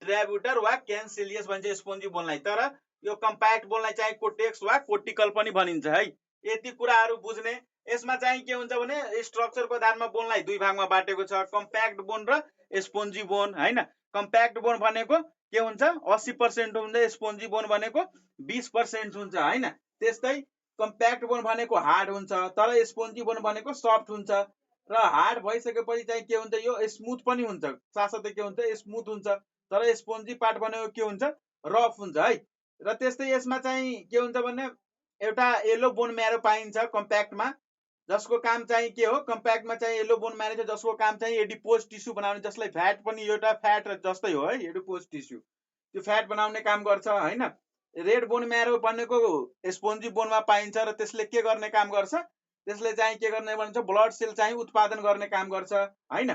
ट्राब्युटर वा क्यानसिलियस भन्छ स्पोन्जी बोनलाई। तर यो कम्प्याक्ट बोनलाई चाहिँ कोर्टेक्स वा कोर्टिकल पनि भनिन्छ है। यति कुराहरू बुझ्ने। यसमा चाहिँ के हुन्छ भने स्ट्रक्चरको आधारमा बोनलाई दुई भागमा बाटेको छ, कम्प्याक्ट बोन र स्पोन्जी बोन हैन। कम्प्याक्ट बोन भनेको के हुन्छ? 80% हुन्छ, स्पोन्जी बोन भनेको 20% हुन्छ हैन। त्यस्तै कम्प्याक्ट बोन भनेको हार्ड हुन्छ, तर स्पोन्जी बोन भनेको सफ्ट हुन्छ। र हार्ड भइसकेपछि चाहिँ के हुन्छ? यो स्मुथ पनि हुन्छ, साथसाथै के हुन्छ? स्मुथ हुन्छ। तर स्पोन्जी पार्ट भनेको के हुन्छ? रफ हुन्छ है। र त्यस्तै यसमा चाहिँ के हुन्छ भने एउटा येलो बोन म्यारो पाइन्छ कम्प्याक्टमा, जसको काम चाहिँ के हो? कम्प्याक्टमा चाहिँ येलो बोन म्यारो छ, जसको काम चाहिँ एडिपोज टिस्यु बनाउने, जसलाई फ्याट पनि एउटा फ्याट जस्तै हो है, एडिपोज टिस्यु। त्यो फ्याट बनाउने काम गर्छ हैन। रेड बोन म्यारो भनेको स्पोन्जी बोनमा पाइन्छ र त्यसले के गर्ने काम गर्छ? त्यसले चाहिँ के गर्ने भन्छ? ब्लड सेल चाहिँ उत्पादन गर्ने काम गर्छ हैन।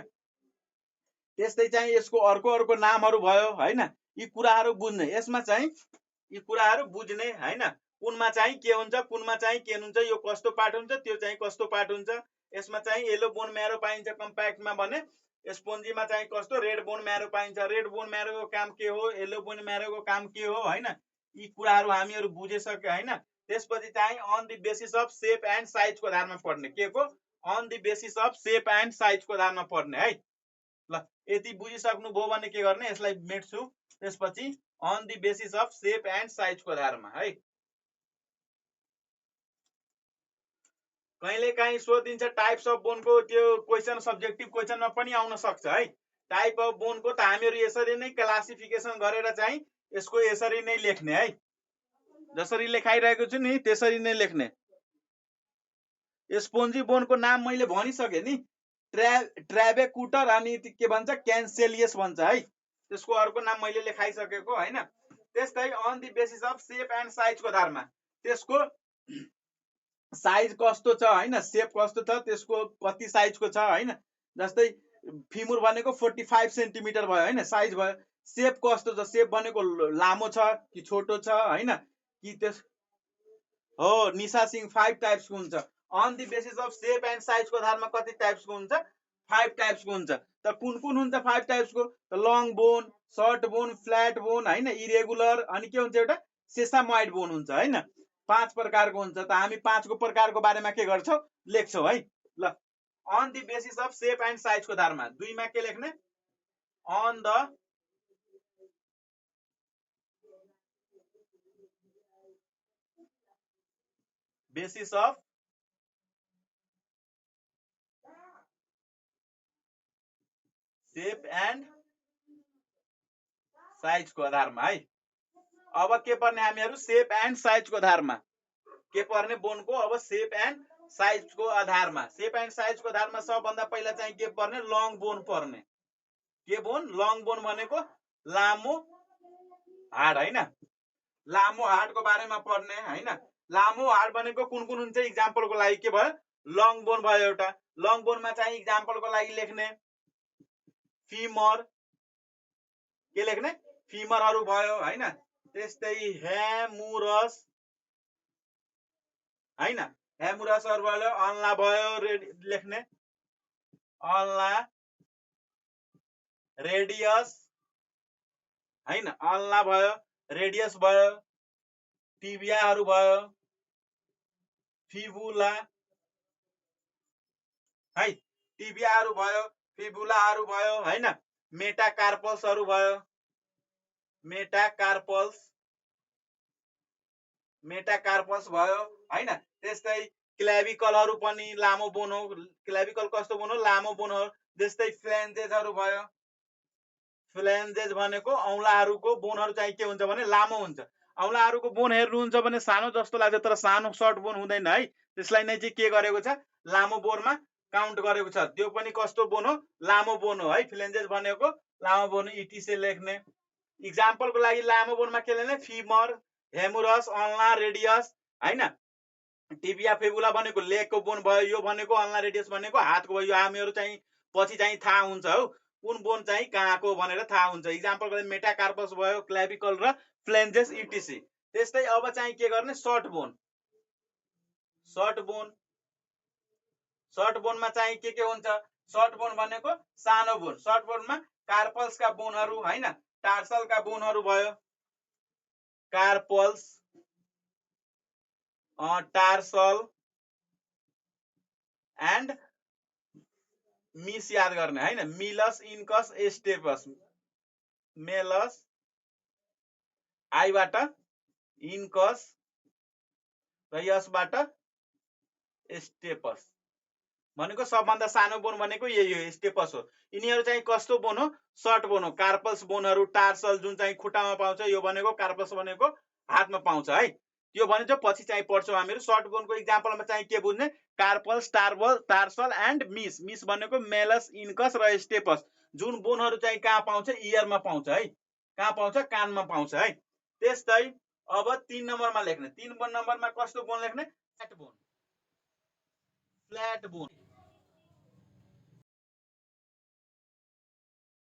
त्यस्तै चाहिँ यसको अर्को नामहरू भयो हैन। यी कुराहरू बुझ्ने, यसमा चाहिँ यी कुराहरू बुझ्ने हैन। कुनमा चाहिँ के हुन्छ, कुनमा चाहिँ के हुन्छ, यो कस्तो पार्ट हुन्छ, त्यो चाहिँ कस्तो पार्ट हुन्छ। यसमा चाहिँ येलो बोन म्यारो पाइन्छ कम्प्याक्टमा भने, स्पोन्जीमा चाहिँ कस्तो रेड बोन म्यारो पाइन्छ। रेड बोन म्यारोको काम के हो, येलो बोन म्यारोको काम के हो हैन। यी कुराहरू हामीहरू बुझिसक्यो हैन। त्यसपछि चाहिँ on the basis of shape and साइजको आधारमा पढ्ने। के को? On the basis of shape and साइजको आधारमा पढ्ने है। ल यति बुझिसक्नु भयो भने के गर्ने? यसलाई मेट्छु। त्यसपछि on the basis of shape and साइजको आधारमा है। कहिले काहीँ सोधिन्छ टाइप्स अफ बोनको, त्यो क्वेसन सब्जेक्टिभ क्वेसनमा पनि आउन सक्छ है। टाइप अफ बोनको त हामीहरू यसरी नै क्लासिफिकेसन गरेर चाहिँ यसको यसरी नै लेख्ने है। जसरी लेखाइरहेको छु नि त्यसरी नै लेख्ने। स्पोन्जी बोनको नाम मैले भनिसकेँ नि, ट्राबेकुटर अनि के भन्छ? क्यान्सेलियस भन्छ है। त्यसको अर्को नाम मैले लेखाइसकेको हैन। त्यस्तै on the basis of shape and साइजको आधारमा त्यसको साइज कस्तो छ हैन, शेप कस्तो छ, त्यसको कति साइजको छ हैन। जस्तै फिमुर भनेको 45 सेन्टिमिटर भयो हैन, साइज भयो। शेप कस्तो छ? शेप भनेको लामो छ कि छोटो छ हैन, कि त्यस हो निशा सिंह 5 टाइप्सको हुन्छ। On the basis of shape and साइजको आधारमा कति टाइप्सको हुन्छ? 5 टाइप्सको हुन्छ। त कुन हुन्छ 5 टाइप्सको? त long bone, short bone, flat bone हैन, इरेगुलर, अनि के हुन्छ? एउटा सेसामोइड बोन हुन्छ हैन। 5 प्रकारको हुन्छ। त हामी 5 को प्रकारको बारेमा के गर्छौं? लेख्छौं है। ल on the basis of shape and साइजको आधारमा 2 मा के लेख्ने? On the basis of shape and साइजको आधारमा है। अब के पर्ने हामीहरू? शेप एन्ड साइजको आधारमा के पर्ने? बोनको अब शेप एन्ड साइजको आधारमा। शेप एन्ड साइजको आधारमा सबभन्दा पहिला चाहिँ के पर्ने? लङ बोन पर्ने। के बोन? लङ बोन भनेको लामो हाड हैन। लामो हाडको बारेमा पढ्ने हैन। लामो हाड भनेको कुन हुन्छ? इक्जाम्पलको लागि के भयो? लङ बोन भयो एउटा। लङ बोनमा चाहिँ इक्जाम्पलको लागि लेख्ने फिमर, के लेख्ने? फिमरहरू भयो हैन। त्यस्तै हेमुरस हैन, हेमुरसहरू भयो, अल्ला भयो, लेख्ने अल्ला, रेडियस हैन, अल्ला भयो, रेडियस भयो, टिबियाहरू भयो, फिबुला है, टिबियाहरू भयो, फिबुलाहरू भयो हैन। मेटाकार्पल्सहरू भयो, मेटाकार्पल्स भयो हैन। त्यस्तै क्ल्याभिकलहरू पनि लामो बोन हो। क्ल्याभिकल कस्तो बोन हो? लामो बोन हो। त्यस्तै फ्लेन्जेसहरू भयो। फ्लेन्जेस भनेको औँलाहरूको बोनहरू चाहिँ के हुन्छ भने लामो हुन्छ। औँलाहरूको बोन हेर्नुहुन्छ भने सानो जस्तो लाग्छ, तर सानो सर्ट बोन हुँदैन है। त्यसलाई नै चाहिँ के गरेको छ? लामो बोनमा काउन्ट गरेको छ। त्यो पनि कस्तो बोन हो? लामो बोन हो है। फ्लेन्जेस भनेको लामो बोन, इटिसे लेख्ने। इक्जाम्पलको लागि लामो बोनमा के लेख्ने फिमर, हेमुरस, अल्ना, रेडियस हैन। टिबिया फेबुला भनेको लेगको बोन भयो, यो भनेको अल्ना रेडियस भनेको हातको भयो। यो हामीहरू चाहिँ पछि चाहिँ थाहा हुन्छ हौ कुन बोन चाहिँ कहाँको भनेर थाहा हुन्छ। इक्जाम्पलको लागि मेटाकार्पस भयो, क्ल्याभिकल र फ्लेन्जेस इटिसी। त्यस्तै अब चाहिँ के गर्ने सर्ट बोन। सर्ट बोनमा चाहिँ के हुन्छ, सर्ट बोन भनेको सानो बोन। सर्ट बोनमा कार्पल्सका बोनहरू हैन, टार्सलका बोनहरू भयो, कार्पल्स, टार्सल एन्ड मिस याद गर्ने हैन, मिलस, इन्कस, स्टेपस। मेलस आईबाट इन्कस र यसबाट स्टेपस भनेको सबभन्दा सानो बोन भनेको यही हो, स्टेपस हो। यिनीहरू चाहिँ कस्तो बोन हो, सर्ट बोन हो। कार्पल्स बोनहरू, टार्सल जुन चाहिँ खुट्टामा पाउँछ यो भनेको, कार्पल्स भनेको हातमा पाउँछ है। त्यो भने पछि चाहिँ पढ्छौँ हामीहरू। सर्ट बोनको इक्जाम्पलमा चाहिँ के बुझ्ने, कार्पल्स, टार्सल एन्ड मिस। मिस भनेको मेलस, इन्कस र स्टेपस। जुन बोनहरू चाहिँ कहाँ पाउँछ, इयरमा पाउँछ है, कहाँ पाउँछ, कानमा पाउँछ है। त्यस्तै अब 3 नम्बरमा लेख्ने, 3 नम्बरमा कस्तो बोन लेख्ने, फ्ल्याट बोन। Flat bone